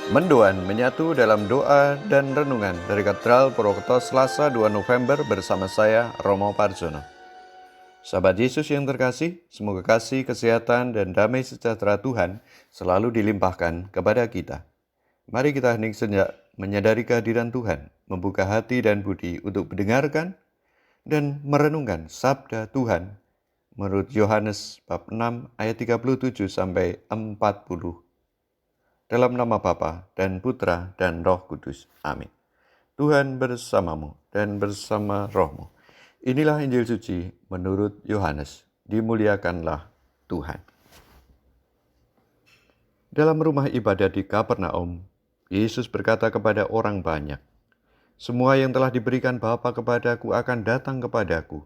Mendoan menyatu dalam doa dan renungan dari Katedral Purwokerto Selasa 2 November bersama saya, Romo Parjono. Sahabat Yesus yang terkasih, semoga kasih, kesehatan, dan damai sejahtera Tuhan selalu dilimpahkan kepada kita. Mari kita hening sejenak menyadari kehadiran Tuhan, membuka hati dan budi untuk mendengarkan dan merenungkan sabda Tuhan menurut Yohanes bab 6 ayat 37 sampai 40. Dalam nama Bapa dan Putra dan Roh Kudus. Amin. Tuhan bersamamu dan bersama rohmu. Inilah Injil suci menurut Yohanes. Dimuliakanlah Tuhan. Dalam rumah ibadat di Kapernaum, Yesus berkata kepada orang banyak, "Semua yang telah diberikan Bapa kepadaku akan datang kepadaku,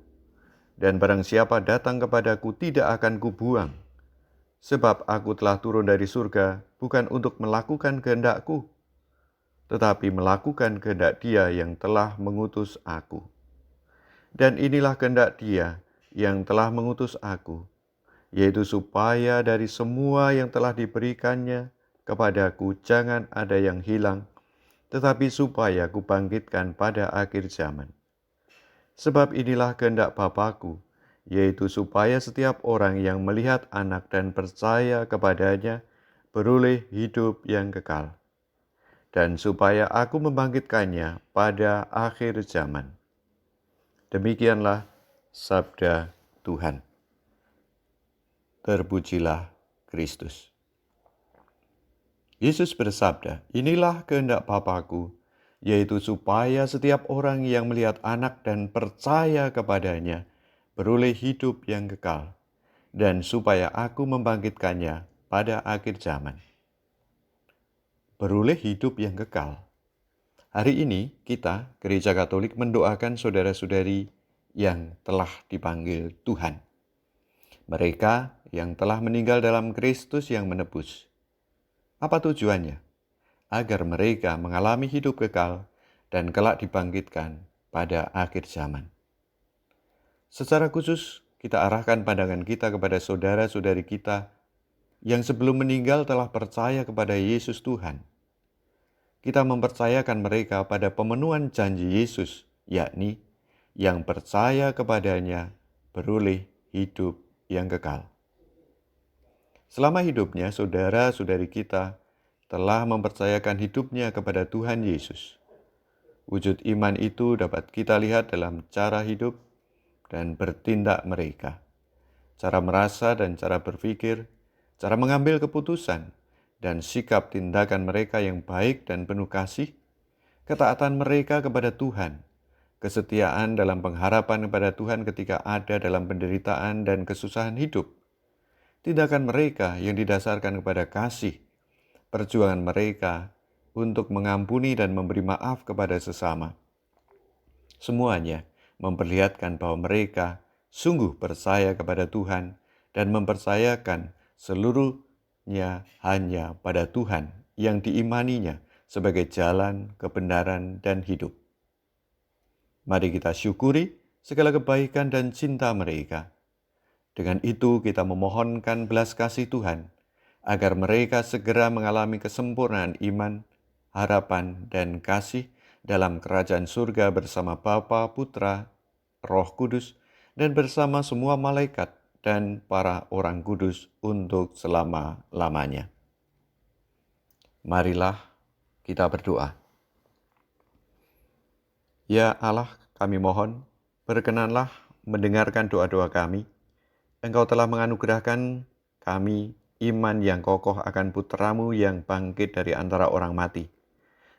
dan barang siapa datang kepadaku tidak akan kubuang. Sebab aku telah turun dari surga bukan untuk melakukan kehendak-Ku, tetapi melakukan kehendak Dia yang telah mengutus aku. Dan inilah kehendak Dia yang telah mengutus aku, yaitu supaya dari semua yang telah diberikannya kepadaku jangan ada yang hilang, tetapi supaya Kubangkitkan pada akhir zaman. Sebab inilah kehendak Bapa-Ku, yaitu supaya setiap orang yang melihat Anak dan percaya kepadanya beroleh hidup yang kekal, dan supaya Aku membangkitkannya pada akhir zaman." Demikianlah sabda Tuhan. Terpujilah Kristus. Yesus bersabda, "Inilah kehendak Bapa-Ku, yaitu supaya setiap orang yang melihat Anak dan percaya kepadanya beroleh hidup yang kekal, dan supaya Aku membangkitkannya pada akhir zaman." Beroleh hidup yang kekal. Hari ini kita, Gereja Katolik, mendoakan saudara-saudari yang telah dipanggil Tuhan. Mereka yang telah meninggal dalam Kristus yang menebus. Apa tujuannya? Agar mereka mengalami hidup kekal dan kelak dibangkitkan pada akhir zaman. Secara khusus, kita arahkan pandangan kita kepada saudara-saudari kita yang sebelum meninggal telah percaya kepada Yesus Tuhan. Kita mempercayakan mereka pada pemenuhan janji Yesus, yakni yang percaya kepadanya beroleh hidup yang kekal. Selama hidupnya, saudara-saudari kita telah mempercayakan hidupnya kepada Tuhan Yesus. Wujud iman itu dapat kita lihat dalam cara hidup dan bertindak mereka, cara merasa dan cara berpikir, cara mengambil keputusan, dan sikap tindakan mereka yang baik dan penuh kasih, ketaatan mereka kepada Tuhan, kesetiaan dalam pengharapan kepada Tuhan ketika ada dalam penderitaan dan kesusahan hidup, tindakan mereka yang didasarkan kepada kasih, perjuangan mereka untuk mengampuni dan memberi maaf kepada sesama. Semuanya memperlihatkan bahwa mereka sungguh percaya kepada Tuhan dan mempercayakan seluruhnya hanya pada Tuhan yang diimaninya sebagai jalan, kebenaran, dan hidup. Mari kita syukuri segala kebaikan dan cinta mereka. Dengan itu kita memohonkan belas kasih Tuhan, agar mereka segera mengalami kesempurnaan iman, harapan, dan kasih dalam kerajaan surga bersama Bapa, Putra, Roh Kudus, dan bersama semua malaikat dan para orang kudus untuk selama-lamanya. Marilah kita berdoa. Ya Allah, kami mohon, berkenanlah mendengarkan doa-doa kami. Engkau telah menganugerahkan kami iman yang kokoh akan Putramu yang bangkit dari antara orang mati.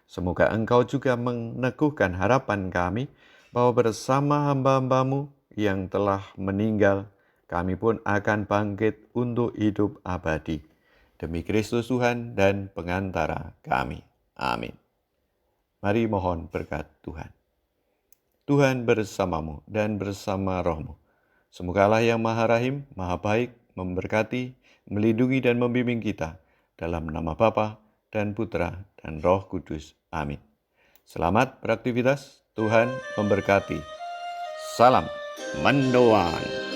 Semoga Engkau juga meneguhkan harapan kami bahwa bersama hamba-Hambamu yang telah meninggal, kami pun akan bangkit untuk hidup abadi. Demi Kristus Tuhan dan pengantara kami. Amin. Mari mohon berkat Tuhan. Tuhan bersamamu dan bersama rohmu. Semoga Allah yang Maha Rahim, Maha Baik, memberkati, melindungi, dan membimbing kita dalam nama Bapa dan Putra dan Roh Kudus. Amin. Selamat beraktivitas, Tuhan memberkati. Salam mendoan.